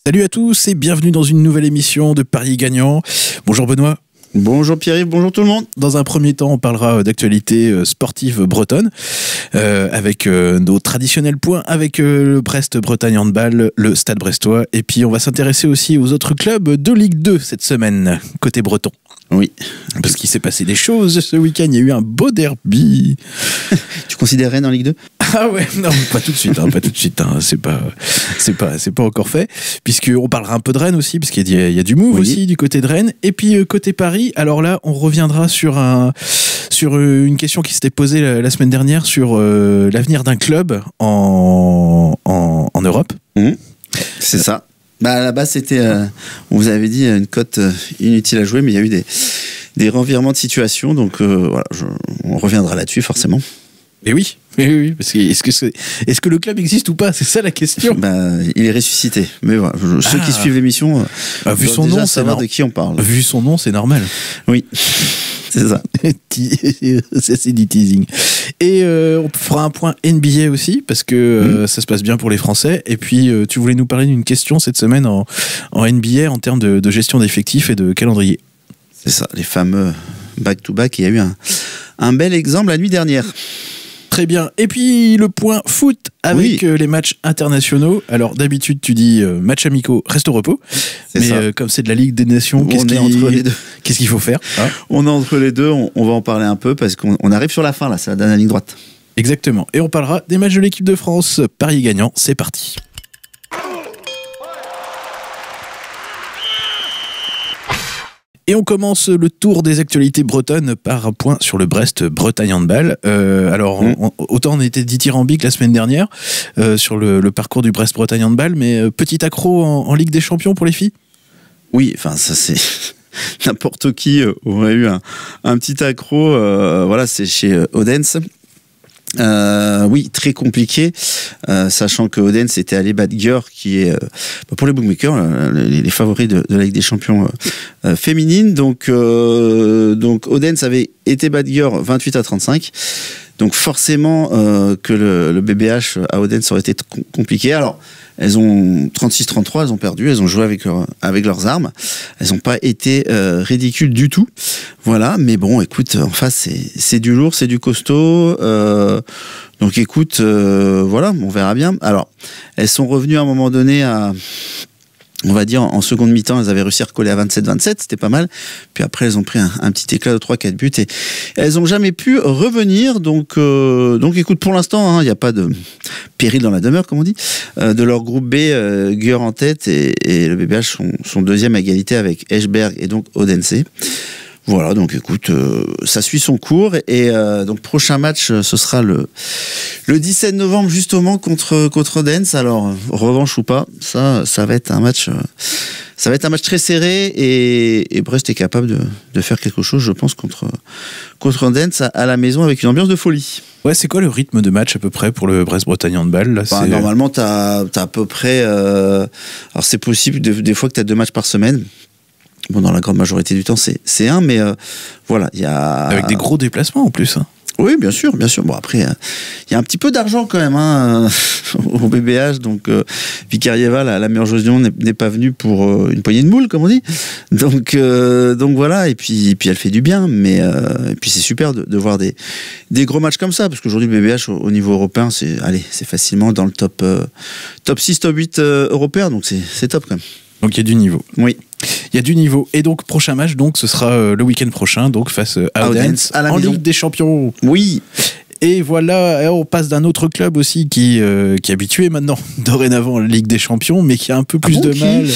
Salut à tous et bienvenue dans une nouvelle émission de Paris Gagnant. Bonjour Benoît. Bonjour Pierre-Yves, bonjour tout le monde. Dans un premier temps, on parlera d'actualité sportive bretonne avec nos traditionnels points avec le Brest-Bretagne Handball, le Stade Brestois. Et puis on va s'intéresser aussi aux autres clubs de Ligue 2 cette semaine, côté breton. Oui. Parce qu'il s'est passé des choses ce week-end, il y a eu un beau derby. Tu considères Rennes en Ligue 2 ? Ah ouais, non, pas tout de suite, pas tout de suite, c'est pas encore fait, puisqu'on parlera un peu de Rennes aussi, parce qu'il y a du move aussi du côté de Rennes, et puis côté Paris, alors là, on reviendra sur une question qui s'était posée la semaine dernière sur l'avenir d'un club en Europe. C'est ça. À la base, c'était, on vous avait dit, une cote inutile à jouer, mais il y a eu des revirements de situation, donc voilà, on reviendra là-dessus forcément. Mais oui, parce que est-ce que le club existe ou pas ? C'est ça la question. Il est ressuscité. Mais voilà, ceux qui suivent l'émission, vu son nom, savoir de qui on parle. Vu son nom, c'est normal. Oui, c'est ça. C'est du teasing. Et on fera un point NBA aussi, parce que ça se passe bien pour les Français. Et puis, tu voulais nous parler d'une question cette semaine en NBA en termes de gestion d'effectifs et de calendrier. C'est ça, les fameux back-to-back. Il y a eu un bel exemple la nuit dernière. Très bien. Et puis le point foot avec les matchs internationaux. Alors d'habitude tu dis matchs amicaux, reste au repos. Mais comme c'est de la Ligue des Nations, qu'est-ce qu'il faut faire ? On est entre les deux, on va en parler un peu parce qu'on arrive sur la fin là, c'est la dernière ligne droite. Exactement. Et on parlera des matchs de l'équipe de France. Paris gagnant, c'est parti. Et on commence le tour des actualités bretonnes par un point sur le Brest-Bretagne Handball. Autant on était dithyrambique la semaine dernière sur le parcours du Brest-Bretagne Handball, mais petit accro en Ligue des Champions pour les filles ? Oui, enfin ça c'est... N'importe qui aurait eu un petit accro. Voilà, c'est chez Odense. Oui, très compliqué, sachant que Odense était allé battre Győr, qui est pour les bookmakers les favoris de la Ligue des Champions féminine. Donc Odense avait été battre Győr 28-35. Donc forcément que le BBH à Odense aurait été compliqué. Alors elles ont 36-33, elles ont perdu, elles ont joué avec leurs armes. Elles n'ont pas été ridicules du tout. Voilà, mais bon, écoute, en face, c'est du lourd, c'est du costaud. Donc écoute, voilà, on verra bien. Alors, elles sont revenues à un moment donné on va dire, en seconde mi-temps, elles avaient réussi à recoller à 27-27, c'était pas mal. Puis après, elles ont pris un petit éclat de 3-4 buts et elles n'ont jamais pu revenir. Donc écoute, pour l'instant, il n'y a pas de péril dans la demeure, comme on dit. De leur groupe B, Győr en tête et le BBH sont deuxième à égalité avec Esbjerg et donc Odense. Voilà, donc écoute, ça suit son cours et donc prochain match, ce sera le 17 novembre justement contre Odense. Alors revanche ou pas, ça va être un match, très serré et Brest est capable de faire quelque chose, je pense, contre Odense à la maison avec une ambiance de folie. Ouais, c'est quoi le rythme de match à peu près pour le Brest-Bretagne Handball là, Normalement, t'as à peu près. Alors c'est possible des fois que t'as 2 matchs par semaine. Bon, dans la grande majorité du temps, c'est un, mais voilà, il y a... Avec des gros déplacements en plus. Oui, bien sûr. Bon, après, il y a un petit peu d'argent quand même au BBH, donc Vicarieva, la meilleure joueuse du monde, n'est pas venue pour une poignée de moules, comme on dit. Donc voilà, et puis elle fait du bien, mais et puis c'est super de voir des gros matchs comme ça, parce qu'aujourd'hui le BBH au niveau européen, c'est facilement dans le top 6, top 8 européen, donc c'est top quand même. Donc il y a du niveau. Oui. Il y a du niveau. Et donc, prochain match, donc, ce sera le week-end prochain, donc face à Odense, en Ligue des Champions. Oui. Et voilà, on passe d'un autre club aussi qui est habitué maintenant, dorénavant, à la Ligue des Champions, mais qui a un peu plus de mal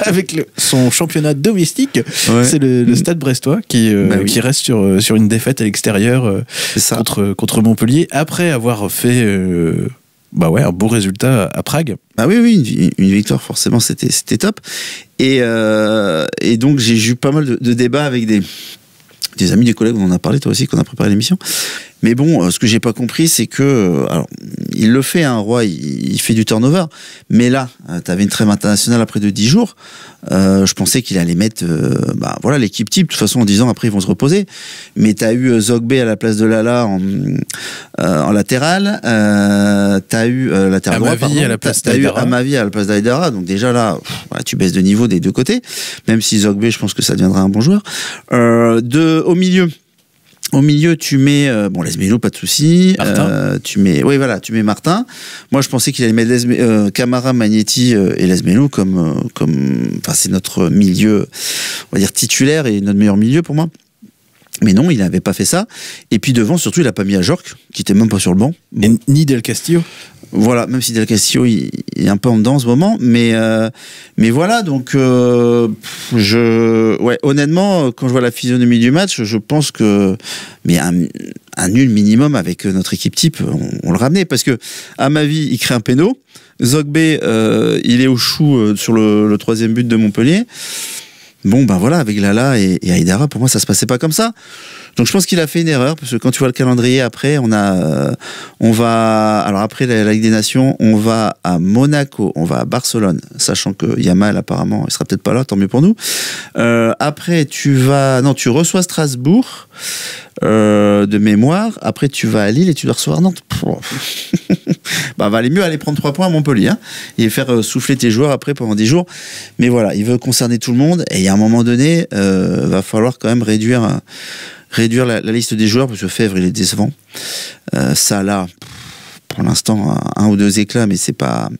avec son championnat domestique. Ouais. C'est le Stade Brestois qui reste sur une défaite à l'extérieur contre Montpellier, après avoir fait... un beau résultat à Prague. Oui, une victoire, forcément, c'était top. Et donc, j'ai eu pas mal de débats avec des amis, des collègues, on en a parlé, toi aussi, qu'on a préparé l'émission. Mais bon, ce que j'ai pas compris, c'est que alors, il le fait, hein, Roy, il fait du turnover, mais là, t'avais une trêve internationale après de 10 jours. Je pensais qu'il allait mettre voilà, l'équipe type, de toute façon en disant après ils vont se reposer. Mais t'as eu Zogbe à la place de Lala en latéral, t'as eu latéral droit, à la place t'as eu Amavi à la place d'Aïdara, donc déjà là, voilà, tu baisses de niveau des deux côtés, même si Zogbe, je pense que ça deviendra un bon joueur. Au milieu, tu mets Lesmelo, pas de souci. Tu mets Martin. Moi, je pensais qu'il allait mettre Camara, Magnetti et Lesmelo comme c'est notre milieu, on va dire titulaire et notre meilleur milieu pour moi. Mais non, il n'avait pas fait ça. Et puis devant, surtout, il n'a pas mis Ajorc, qui était même pas sur le banc. Bon. Ni Del Castillo. Voilà, même si Del Castillo il est un peu en dedans en ce moment, mais voilà, donc honnêtement, quand je vois la physionomie du match, je pense que un nul minimum avec notre équipe type, on le ramenait, parce que à ma vie, il crée un péno, Zogbe, il est au chou sur le troisième but de Montpellier. Bon, ben voilà, avec Lala et Aïdara, pour moi, ça se passait pas comme ça. Donc je pense qu'il a fait une erreur, parce que quand tu vois le calendrier après, alors après la Ligue des Nations, on va à Monaco, on va à Barcelone, sachant que Yamal apparemment, il sera peut-être pas là, tant mieux pour nous. Après tu reçois Strasbourg de mémoire. Après tu vas à Lille et tu dois recevoir Nantes. Valait mieux aller prendre 3 points à Montpellier, hein, et faire souffler tes joueurs après pendant 10 jours. Mais voilà, il veut concerner tout le monde, et à un moment donné, va falloir quand même réduire la liste des joueurs, parce que Fèvre, il est décevant. Ça, là, pour l'instant, 1 ou 2 éclats, mais c'est pas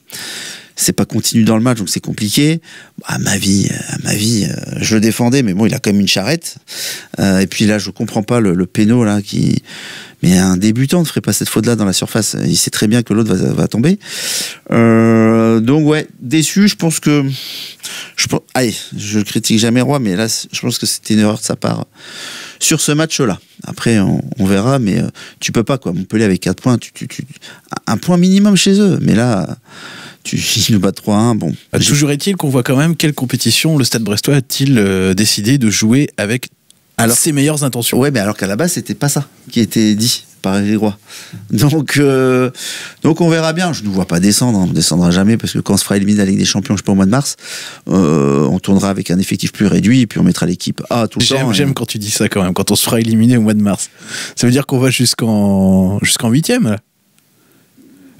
continu dans le match, donc c'est compliqué. À ma vie, je le défendais, mais bon, il a quand même une charrette. Et puis là, je comprends pas le péno, là, mais un débutant ne ferait pas cette faute-là dans la surface. Il sait très bien que l'autre va tomber. Donc ouais, déçu. Je pense que je critique jamais Roy, mais là, je pense que c'était une erreur de sa part sur ce match-là. Après, on verra, mais tu peux pas, quoi. Montpellier avec 4 points, un point minimum chez eux. Mais là, ils nous battent 3-1. Bon. Toujours est-il qu'on voit quand même quelle compétition le Stade Brestois a-t-il décidé de jouer avec ses meilleures intentions. Ouais, mais alors qu'à la base, c'était pas ça qui était dit par les Rois. Donc on verra bien. Je ne vois pas descendre. On ne descendra jamais, parce que quand on se fera éliminer de la Ligue des Champions, je sais pas, au mois de mars, on tournera avec un effectif plus réduit, et puis on mettra l'équipe A tout le temps. J'aime quand tu dis ça quand même, quand on se fera éliminer au mois de mars. Ça veut dire qu'on va jusqu'en 8e, là.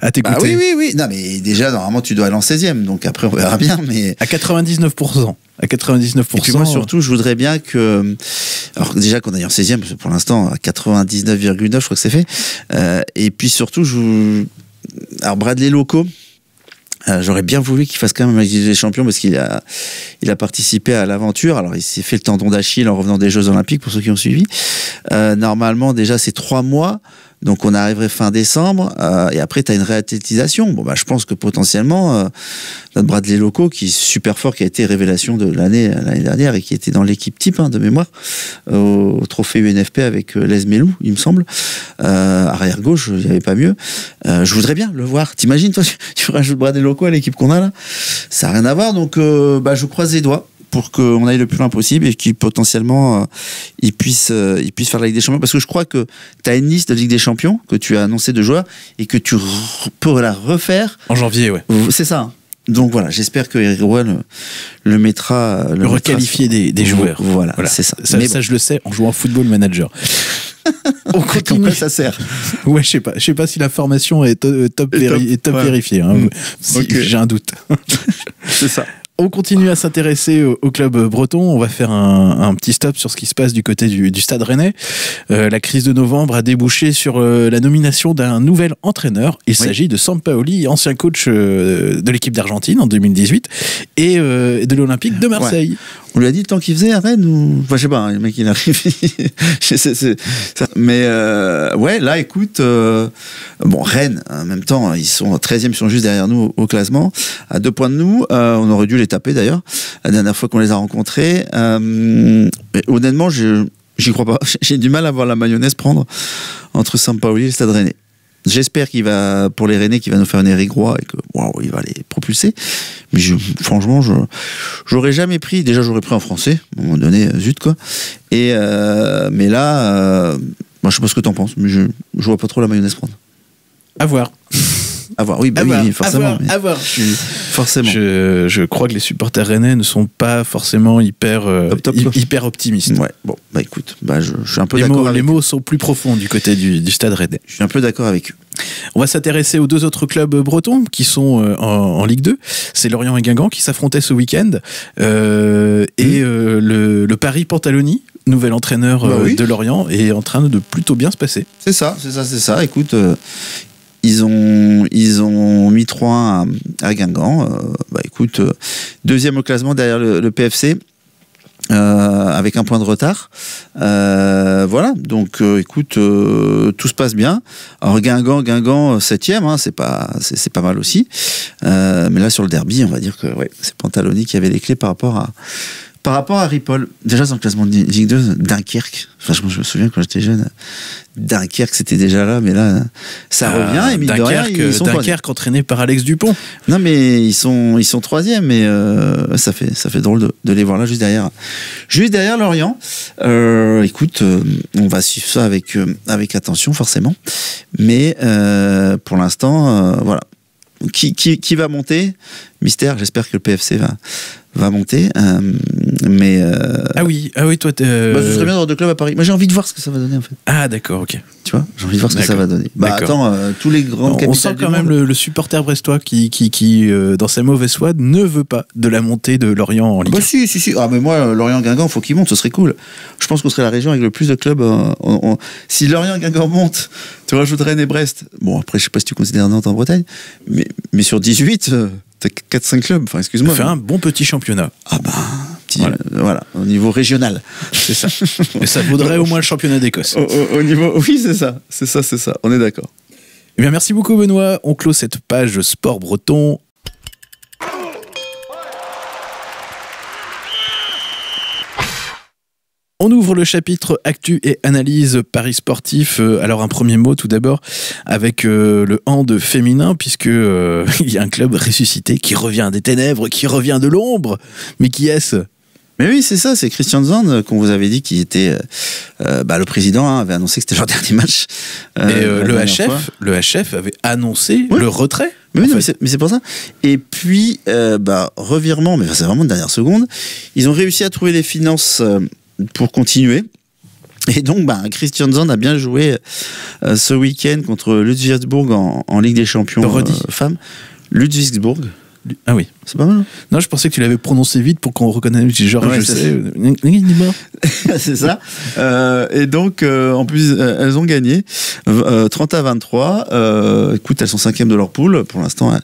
À t'écouter. Oui. Non, mais déjà, normalement, tu dois aller en 16e. Donc après, on verra bien. Mais à 99%. À 99%. Et puis moi, surtout, je voudrais bien que. Alors, déjà, qu'on aille en 16e, parce que pour l'instant, à 99,9, je crois que c'est fait. Et puis surtout, alors, Bradley Loco. J'aurais bien voulu qu'il fasse quand même la Ligue des Champions, parce qu'il a participé à l'aventure. Alors, il s'est fait le tendon d'Achille en revenant des Jeux Olympiques, pour ceux qui ont suivi. Normalement, déjà, c'est 3 mois. Donc on arriverait fin décembre, et après tu as une réathlétisation. Bon, je pense que potentiellement notre Bradley Loco, qui est super fort, qui a été révélation de l'année dernière, et qui était dans l'équipe type, de mémoire, au trophée UNFP avec Lesmelo, il me semble, arrière gauche, il n'y avait pas mieux. Je voudrais bien le voir. T'imagines, toi, tu rajoutes Bradley Loco à l'équipe qu'on a là, ça n'a rien à voir. Donc je croise les doigts pour qu'on aille le plus loin possible, et qu'il potentiellement il puisse faire la Ligue des Champions, parce que je crois que tu as une liste de Ligue des Champions que tu as annoncé de joueurs, et que tu peux la refaire en janvier. Ouais, c'est ça. Donc voilà, j'espère que Eric Roy le mettra, le requalifier des joueurs. Voilà, c'est ça. Ça, je le sais en jouant au Football Manager. On continue. Quoi ça sert? Ouais, je sais pas si la formation est top vérifiée. Hein. Okay. J'ai un doute. C'est ça. On continue à s'intéresser au club breton. On va faire un petit stop sur ce qui se passe du côté du Stade Rennais. La crise de novembre a débouché sur la nomination d'un nouvel entraîneur. Il s'agit de Sampaoli, ancien coach de l'équipe d'Argentine en 2018 et de l'Olympique de Marseille. Ouais. On lui a dit le temps qu'il faisait à Rennes, ou... Enfin, je sais pas, le mec il arrive. Mais ouais, là écoute, Rennes, en même temps, ils sont 13e, ils sont juste derrière nous au classement, à 2 points de nous. On aurait dû les taper d'ailleurs, la dernière fois qu'on les a rencontrés. Honnêtement, j'y crois pas. J'ai du mal à voir la mayonnaise prendre entre Sampaoli et le Stade Rennais. J'espère qu'il va, pour les Rennais, qu'il va nous faire un Eric Roy, et que il va les propulser. Mais franchement, j'aurais jamais pris. Déjà, j'aurais pris en français, à un moment donné, zut quoi. Mais là, Moi, je sais pas ce que t'en penses, mais je vois pas trop la mayonnaise prendre. À voir. À voir, oui, forcément. À voir. Forcément. Je crois que les supporters rennais ne sont pas forcément hyper optimistes. Ouais, bon, bah écoute, je suis un peu d'accord. Les mots sont plus profonds du côté du stade rennais. Je suis un peu d'accord avec eux. On va s'intéresser aux deux autres clubs bretons qui sont en Ligue 2. C'est Lorient et Guingamp qui s'affrontaient ce week-end. Le Paris Pantaloni, nouvel entraîneur de Lorient, est en train de plutôt bien se passer. C'est ça. Écoute, ils ont mis 3-1 à Guingamp. Écoute, deuxième au classement derrière le PFC. Avec un point de retard. Voilà, donc écoute, tout se passe bien. Alors Guingamp 7e, c'est pas mal aussi. Mais là sur le derby, on va dire que c'est Pantaloni qui avait les clés par rapport à Ripoll. Déjà dans le classement de Ligue 2, Dunkerque. Enfin, je me souviens quand j'étais jeune, Dunkerque c'était déjà là, mais là ça revient. Et mine de rien, ils sont Dunkerque entraîné par Alex Dupont. Non mais ils sont 3e, mais ça fait drôle de les voir là juste derrière Lorient. Écoute, on va suivre ça avec attention forcément, mais pour l'instant voilà. Qui va monter? Mystère, j'espère que le PFC va monter. Ah oui, toi ce serait bien d'avoir deux clubs à Paris. Moi j'ai envie de voir ce que ça va donner en fait. Ah d'accord, ok. Tu vois, j'ai envie de voir ce que ça va donner. Attends, tous les grands capitales. On sent quand même le supporter brestois qui dans sa mauvaise foi, ne veut pas de la montée de Lorient en Ligue 1. Si. Ah mais moi, Lorient-Guingamp, faut qu'il monte, ce serait cool. Je pense qu'on serait la région avec le plus de clubs. Si Lorient-Guingamp monte, tu rajoutes Rennes et Brest. Bon après, je sais pas si tu considères Nantes en Bretagne, mais sur 18, t'as 4-5 clubs. Enfin, excuse-moi. Ça fait un bon petit championnat. Ah voilà, au niveau régional. C'est ça. Et ça vaudrait au moins le championnat d'Écosse. Au niveau, oui, c'est ça. On est d'accord. Eh bien, merci beaucoup, Benoît. On clôt cette page sport breton. On ouvre le chapitre Actu et Analyse Paris Sportif. Alors un premier mot tout d'abord avec le hand féminin, puisque il y a un club ressuscité qui revient des ténèbres, qui revient de l'ombre. Mais qui est-ce ? Mais oui, c'est ça, c'est Christian Zand qu'on vous avait dit qu'il était le président avait annoncé que c'était leur dernier match. Mais le HF avait annoncé le retrait. Mais c'est pour ça. Et puis revirement, mais c'est vraiment de dernière seconde, ils ont réussi à trouver les finances pour continuer. Et donc, Christian Zand a bien joué ce week-end contre Ludwigsburg en Ligue des Champions femmes. Ludwigsburg. Ah oui. C'est pas mal. Hein. Non, je pensais que tu l'avais prononcé vite pour qu'on reconnaisse. Genre, je sais. C'est ça. Et donc, en plus, elles ont gagné 30-23. Écoute, elles sont 5e de leur poule. Pour l'instant,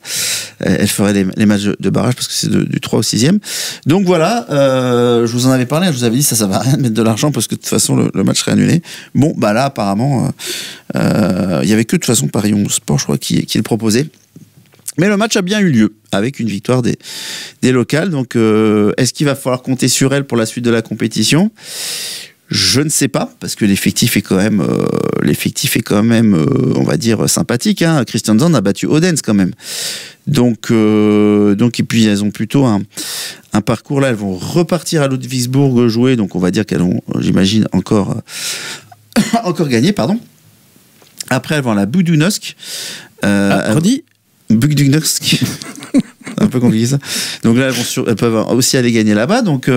elles feraient les matchs de barrage parce que c'est du 3 au 6e. Donc voilà, je vous en avais parlé. Je vous avais dit ça va rien de mettre de l'argent parce que de toute façon, le match serait annulé. Bon, là, apparemment, il y avait que de toute façon Paris 11 Sport, je crois, qui le proposait. Mais le match a bien eu lieu, avec une victoire des locales. Donc, est-ce qu'il va falloir compter sur elles pour la suite de la compétition ? Je ne sais pas, parce que l'effectif est quand même, on va dire, sympathique. Hein. Christian Zand a battu Odense quand même. Donc, et puis elles ont plutôt un parcours là. Elles vont repartir à Ludwigsburg jouer. Donc, on va dire qu'elles ont, j'imagine, encore gagné, pardon. Après, elles vont à la Budućnost. Redis. Budućnost. Un peu compliqué ça. Donc là, elles peuvent aussi aller gagner là-bas. Donc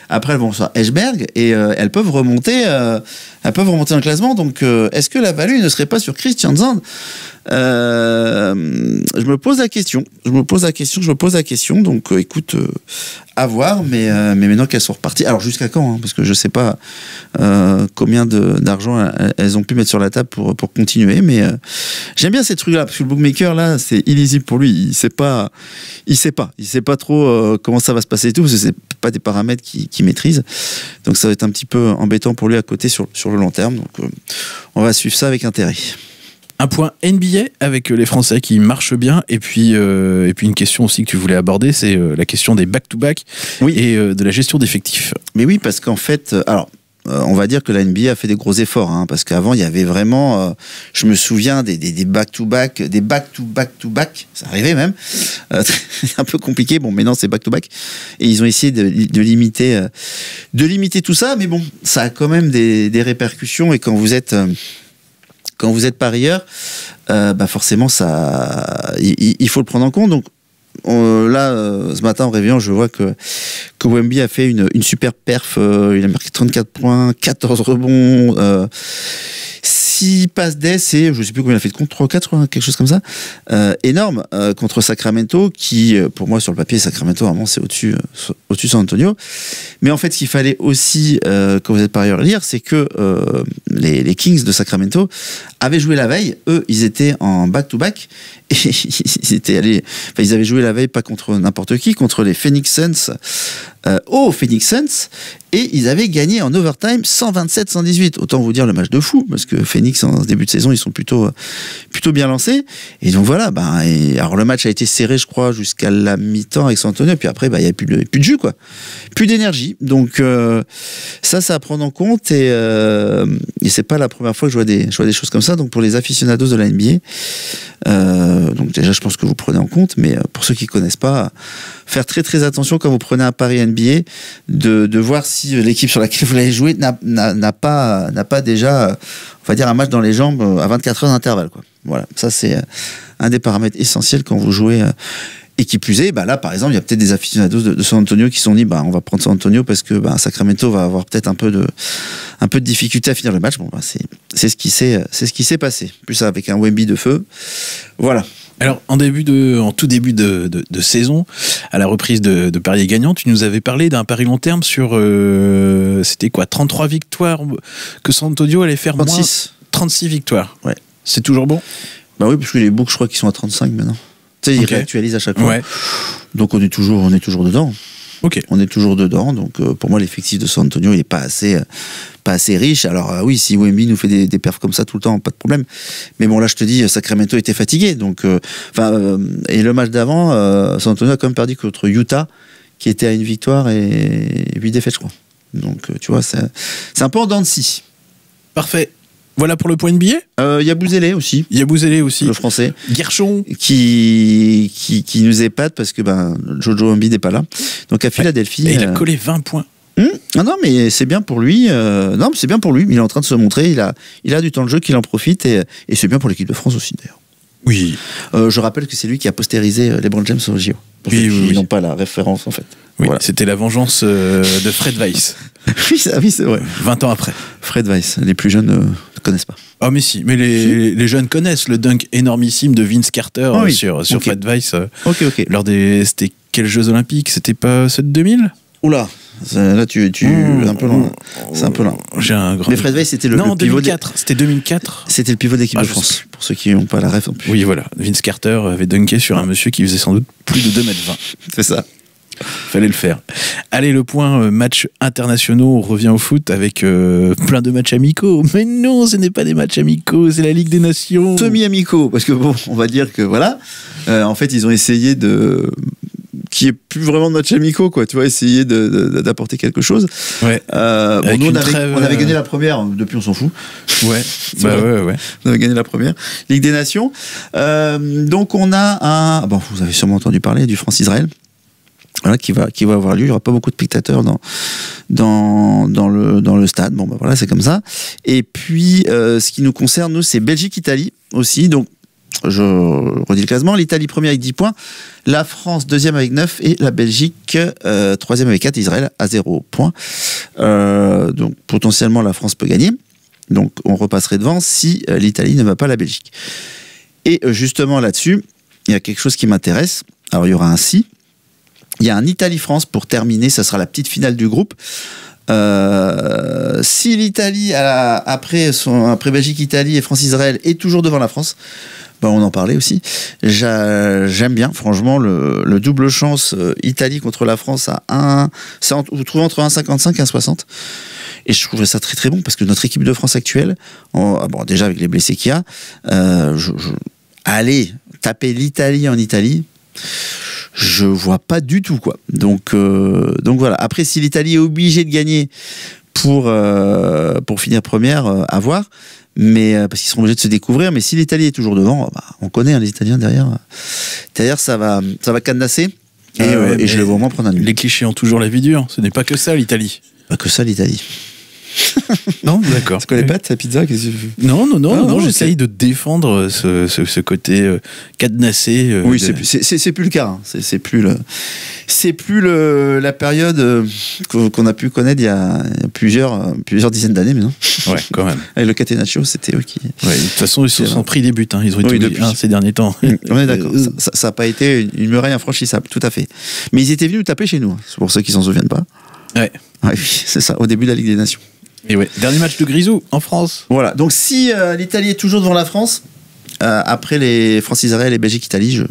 après, elles vont sur Eschberg et elles peuvent remonter dans le classement. Donc est-ce que la value ne serait pas sur Christian Zand ? Je me pose la question. Donc écoute, à voir. Mais maintenant qu'elles sont reparties, alors jusqu'à quand hein, parce que je sais pas combien d'argent elles ont pu mettre sur la table pour continuer. Mais j'aime bien ces trucs-là parce que le bookmaker là, c'est illisible pour lui. Il sait pas trop comment ça va se passer et tout parce que c'est pas des paramètres qu'il maîtrise. Donc ça va être un petit peu embêtant pour lui à côté sur le long terme. Donc on va suivre ça avec intérêt. Un point NBA avec les Français qui marchent bien et puis une question aussi que tu voulais aborder, c'est la question des back-to-back et de la gestion d'effectifs. Mais oui, parce qu'en fait, alors on va dire que la NBA a fait des gros efforts, hein, parce qu'avant il y avait vraiment, je me souviens des back-to-back, des back-to-back-to-back, ça arrivait même, c'est un peu compliqué, bon, mais non, c'est back-to-back, et ils ont essayé de limiter tout ça, mais bon, ça a quand même des répercussions, et quand vous êtes parieur, forcément il faut le prendre en compte. Donc ce matin en réveillant, je vois que Wemby a fait une super perf. Il a marqué 34 points, 14 rebonds, 6 passes d'essai, je sais plus combien il a fait de contre, 3 4, quelque chose comme ça. Énorme contre Sacramento, qui pour moi sur le papier, Sacramento vraiment c'est au-dessus de San Antonio. Mais en fait, ce qu'il fallait aussi, quand vous êtes par ailleurs lire, c'est que les Kings de Sacramento avaient joué la veille. Eux, ils étaient en back-to-back et ils avaient joué la veille pas contre n'importe qui, contre les Phoenix Suns, au Phoenix Suns, et ils avaient gagné en overtime 127-118. Autant vous dire le match de fou, parce que Phoenix en début de saison ils sont plutôt bien lancés. Et donc voilà, alors le match a été serré, je crois, jusqu'à la mi-temps avec San Antonio, puis après il y a plus de jus, quoi, plus d'énergie. Donc ça à prendre en compte, et c'est pas la première fois que je vois des choses comme ça. Donc pour les aficionados de la NBA, donc déjà je pense que vous prenez en compte, mais pour ceux qui connaissent pas, faire très très attention quand vous prenez un pari NBA, de voir si l'équipe sur laquelle vous allez jouer n'a pas déjà, on va dire, un match dans les jambes à 24 heures d'intervalle, quoi. Voilà, ça c'est un des paramètres essentiels quand vous jouez. Et qui plus est, là par exemple, il y a peut-être des aficionados de San Antonio qui se sont dit, on va prendre San Antonio parce que Sacramento va avoir peut-être un peu de difficulté à finir le match. Bon, c'est ce qui s'est passé. Plus avec un Wemby de feu. Voilà. Alors, en tout début de saison, à la reprise de Parier Gagnant, tu nous avais parlé d'un pari long terme sur, c'était quoi, 33 victoires que San Antonio allait faire 36 victoires. Ouais. C'est toujours bon? Bah oui, parce que les books, je crois qu'ils sont à 35 maintenant. Tu sais, ils réactualisent à chaque fois. Ouais. Donc on est toujours dedans. Ok. On est toujours dedans. Donc pour moi, l'effectif de San Antonio, il est pas assez riche. Alors oui, si Wemby nous fait des perfs comme ça tout le temps, pas de problème. Mais bon, là, je te dis, Sacramento était fatigué. Donc, et le match d'avant, San Antonio a quand même perdu contre Utah, qui était à 1 victoire et 8 défaites, je crois. Donc, tu vois, c'est un peu en dents de scie. Parfait. Voilà pour le point de billet. Il y a Bouzélé aussi. Le français. Guerchon. Qui nous épate parce que Jojo Embiid n'est pas là. Donc à Philadelphie. Et il a collé 20 points. Non, mais c'est bien pour lui. Non, mais c'est bien pour lui. Il est en train de se montrer. Il a du temps de jeu, qu'il en profite. Et c'est bien pour l'équipe de France aussi, d'ailleurs. Oui. Je rappelle que c'est lui qui a postérisé LeBron James au JO. Oui. Ils n'ont pas la référence, en fait. Oui, voilà. C'était la vengeance de Fred Weiss. oui, c'est vrai. 20 ans après. Fred Weiss. Les plus jeunes ne connaissent pas. Ah, mais si. Mais les jeunes connaissent le dunk énormissime de Vince Carter sur Fred Weiss. Ok. C'était quels Jeux Olympiques? C'était pas ceux de 2000? Oula. Là, tu un peu loin. C'est un peu loin. J'ai un grand. Mais Fred Weiss, c'était le pivot. 2004. C'était 2004. C'était le pivot d'équipe de France. Pour ceux qui n'ont pas la ref en plus. Oui, voilà. Vince Carter avait dunké sur un monsieur qui faisait sans doute plus de 2,20 m. C'est ça. Fallait le faire. Allez, le point matchs internationaux, on revient au foot avec plein de matchs amicaux. Mais non, ce n'est pas des matchs amicaux, c'est la Ligue des Nations. Semi-amicaux, parce que bon, on va dire que voilà. En fait, ils ont essayé qu'il n'y ait plus vraiment de matchs amicaux, quoi. Tu vois, essayer d'apporter quelque chose. Ouais. Nous, on avait gagné la première, depuis on s'en fout. Ouais. Ouais. On avait gagné la première. Ligue des Nations. Donc on a vous avez sûrement entendu parler du France-Israël. Voilà, qui va avoir lieu. Il n'y aura pas beaucoup de spectateurs dans le stade. Bon, voilà, c'est comme ça. Et puis, ce qui nous concerne, nous, c'est Belgique-Italie aussi. Donc, je redis le classement. L'Italie première avec 10 points. La France deuxième avec 9. Et la Belgique troisième avec 4. Israël à 0 points. Donc, potentiellement, la France peut gagner. Donc, on repasserait devant si l'Italie ne bat pas la Belgique. Et justement, là-dessus, il y a quelque chose qui m'intéresse. Alors, il y aura un si. Il y a un Italie-France pour terminer, ça sera la petite finale du groupe. Si l'Italie, après Belgique-Italie et France-Israël, est toujours devant la France, on en parlait aussi. J'aime bien, franchement, le double chance Italie contre la France à 1. Vous trouvez entre 1,55 et 1,60. Et je trouverais ça très très bon parce que notre équipe de France actuelle, déjà avec les blessés qu'il y a, aller taper l'Italie en Italie. Je vois pas du tout, quoi. Donc voilà. Après, si l'Italie est obligée de gagner pour finir première, à voir. Mais parce qu'ils seront obligés de se découvrir. Mais si l'Italie est toujours devant, on connaît les Italiens derrière. Derrière, ça va cadenasser. Et je le vois au moins prendre un nul. Les clichés ont toujours la vie dure. Ce n'est pas que ça, l'Italie. Pas que ça, l'Italie. Non, d'accord. C'est quoi les pâtes, la pizza? Non, j'essaye de défendre ce côté cadenassé. Oui, c'est plus le cas. Hein. C'est plus la période qu'on a pu connaître il y a plusieurs dizaines d'années, mais non. Ouais, quand même. Avec le Catenaccio, c'était eux qui. Ouais, de toute façon, ils se sont pris des buts. Hein. Ils ont été depuis ces derniers temps. On est d'accord. Ça n'a pas été une muraille infranchissable, tout à fait. Mais ils étaient venus nous taper chez nous. Hein. C'est pour ceux qui s'en souviennent pas. Ouais. Oui, c'est ça. Au début de la Ligue des Nations. Et ouais, dernier match de Grisou en France. Voilà, donc si l'Italie est toujours devant la France, après les France-Israël et Belgique-Italie,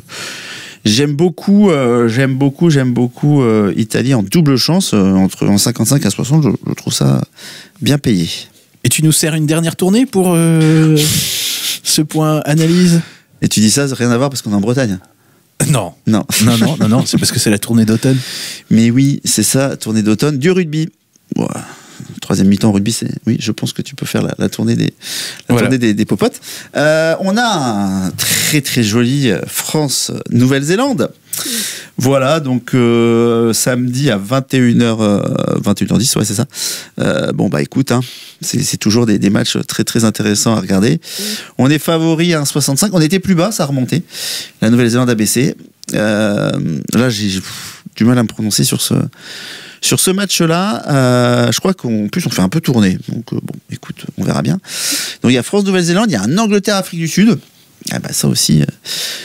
j'aime beaucoup Italie en double chance, en 55 à 60, je trouve ça bien payé. Et tu nous sers une dernière tournée pour ce point analyse? Et tu dis ça, rien à voir parce qu'on est en Bretagne? Non, c'est parce que c'est la tournée d'automne. Mais oui, c'est ça, tournée d'automne, du rugby. Voilà. Troisième mi-temps rugby, oui, je pense que tu peux faire la tournée des popotes. On a un très très joli France-Nouvelle-Zélande. Voilà, donc samedi à 21h10, ouais, c'est ça. Écoute, hein, c'est toujours des matchs très très intéressants à regarder. On est favori à 1,65. On était plus bas, ça a remonté. La Nouvelle-Zélande a baissé. Là, j'ai du mal à me prononcer sur ce match-là. Je crois qu'en plus on fait un peu tourner. Donc écoute, on verra bien. Donc il y a France-Nouvelle-Zélande, il y a un Angleterre-Afrique du Sud. Ça aussi,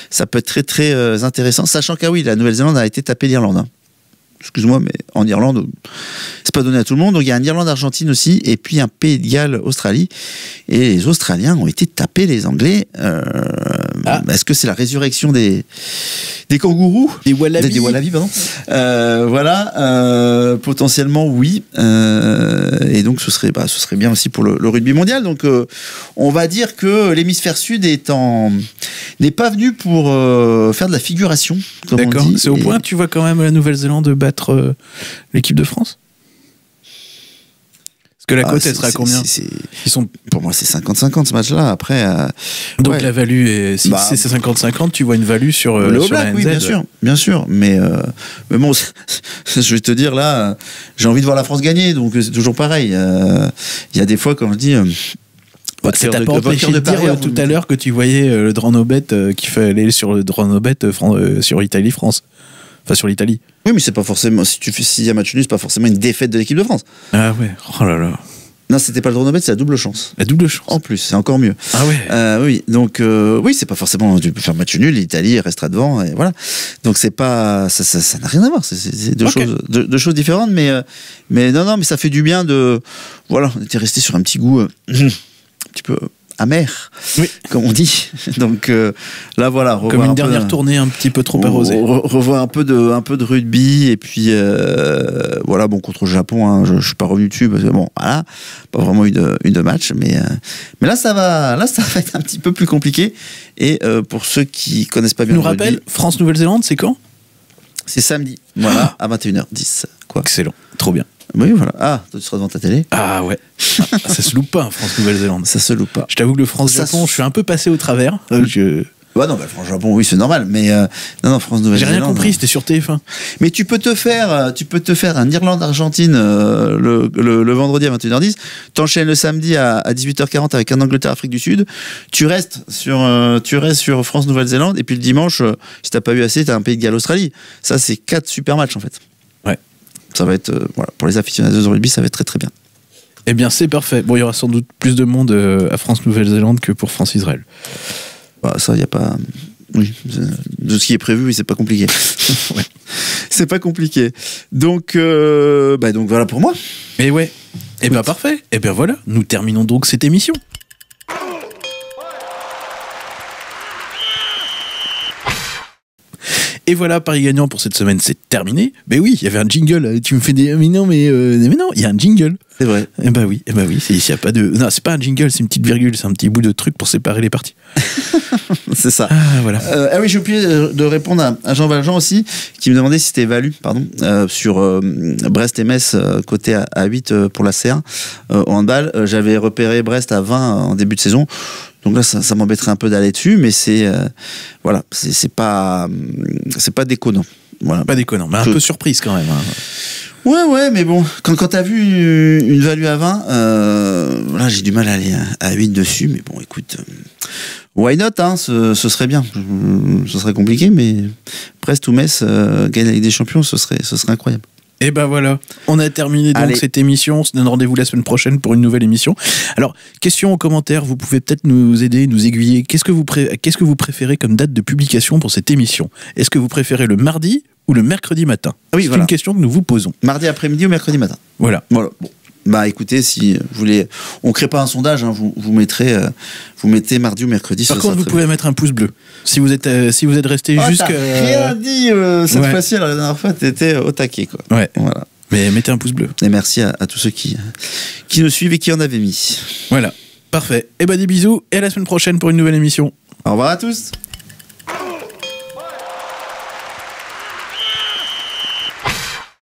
ça peut être très très intéressant. Sachant oui, la Nouvelle-Zélande a été tapée l'Irlande. Hein. Excuse-moi, mais en Irlande, c'est pas donné à tout le monde. Donc il y a un Irlande-Argentine aussi, et puis un Pays de Galles-Australie. Et les Australiens ont été tapés les Anglais. Est-ce que c'est la résurrection des kangourous? Des wallabies. Des wallabies, pardon. Potentiellement oui. Et donc ce serait bien aussi pour le rugby mondial. Donc on va dire que l'hémisphère sud n'est pas venu pour faire de la figuration. D'accord. C'est au point que tu vois quand même la Nouvelle-Zélande battre l'équipe de France? Parce que la cote, elle sera à combien? Pour moi, c'est 50-50 ce match-là. Après, donc la value, si c'est 50-50, tu vois une value sur le sur Black, la NZ. Oui, bien sûr. Mais bon, je vais te dire là, j'ai envie de voir la France gagner, donc c'est toujours pareil. Il y a des fois, quand je dis. Ça t'a pas empêché de dire tout à l'heure que tu voyais le Dranobet qu'il fallait aller sur le Dranobet sur Italie-France. Enfin, sur l'Italie. Oui, mais c'est pas forcément. S'il y a match nul, c'est pas forcément une défaite de l'équipe de France. Ah ouais, oh là là. Non, c'était pas le Dranobet, c'est la double chance. La double chance. En plus, c'est encore mieux. Ah ouais. Oui, donc oui, c'est pas forcément. Tu peux faire match nul, l'Italie restera devant, et voilà. Donc c'est pas. Ça n'a rien à voir. C'est deux choses différentes, mais non, mais ça fait du bien de. Voilà, on était resté sur un petit goût un petit peu amer, oui, comme on dit. Donc là, voilà. Comme une dernière tournée un petit peu trop arrosée. Revoir un peu de rugby, et puis voilà, bon, contre le Japon, hein, je suis pas revenu dessus, parce que bon, voilà, pas vraiment eu de match, mais là, ça va être un petit peu plus compliqué. Et pour ceux qui connaissent pas bien le rugby. Nous rappelle, France-Nouvelle-Zélande, c'est quand? C'est samedi, voilà, à 21h10. Quoi. Excellent, trop bien. Oui, voilà. Ah, toi, tu seras devant ta télé. Ah ouais. Ça se loupe pas, France-Nouvelle-Zélande. Ça se loupe pas. Je t'avoue que le France-Japon, je suis un peu passé au travers. Ouais, non, France-Japon, oui, c'est normal, mais non, France-Nouvelle-Zélande. J'ai rien compris, c'était sur TF1. Mais tu peux te faire un Irlande-Argentine le vendredi à 21h10, t'enchaînes le samedi à 18h40 avec un Angleterre-Afrique du Sud, tu restes sur France-Nouvelle-Zélande, et puis le dimanche, si t'as pas eu assez, t'as un Pays de Galles-Australie. Ça, c'est 4 super matchs, en fait. Ouais. Ça va être, voilà, pour les aficionados de rugby, ça va être très très bien. Eh bien, c'est parfait. Bon, il y aura sans doute plus de monde à France-Nouvelle-Zélande que pour France-Israël. Bah, ça, il n'y a pas. Oui, de ce qui est prévu, oui, c'est pas compliqué. Ouais. C'est pas compliqué. Donc voilà pour moi. Et ouais. Et bien, parfait. Et bien voilà, nous terminons donc cette émission. Et voilà, Paris gagnant pour cette semaine, c'est terminé. Mais oui, il y avait un jingle. Tu me fais des... Mais non, il y a un jingle. C'est vrai. Eh bah oui, y a pas de... Non, c'est pas un jingle, c'est une petite virgule, c'est un petit bout de truc pour séparer les parties. C'est ça. Ah, voilà. Oui, j'ai oublié de répondre à Jean Valjean aussi, qui me demandait si c'était Valu, sur Brest et Metz, côté à 8 pour la C1 au handball. J'avais repéré Brest à 20 en début de saison. Donc là, ça m'embêterait un peu d'aller dessus, mais c'est pas déconnant. Voilà. Pas déconnant, mais un peu surprise quand même. Hein. Ouais, mais bon, quand t'as vu une value à 20, là j'ai du mal à aller à 8 dessus, mais bon, écoute, why not, hein, ce serait bien. Ce serait compliqué, mais Brest ou Metz gagner la Ligue des Champions, ce serait incroyable. Et ben voilà, on a terminé donc cette émission. On se donne rendez-vous la semaine prochaine pour une nouvelle émission. Alors, question en commentaire, vous pouvez peut-être nous aider, nous aiguiller. Qu'est-ce que vous préférez comme date de publication pour cette émission? Est-ce que vous préférez le mardi ou le mercredi matin? Oui, c'est une question que nous vous posons. Mardi après-midi ou mercredi matin? Voilà. Bon. Bah écoutez, si vous voulez, on crée pas un sondage, hein, vous mettez mardi ou mercredi. Par contre, vous pouvez mettre un pouce bleu si vous êtes resté jusqu'à. Rien dit cette fois-ci. Alors la dernière fois, t'étais au taquet, quoi. Ouais. Voilà. Mais mettez un pouce bleu. Et merci à tous ceux qui nous suivent et qui en avaient mis. Voilà. Parfait. Et des bisous et à la semaine prochaine pour une nouvelle émission. Au revoir à tous.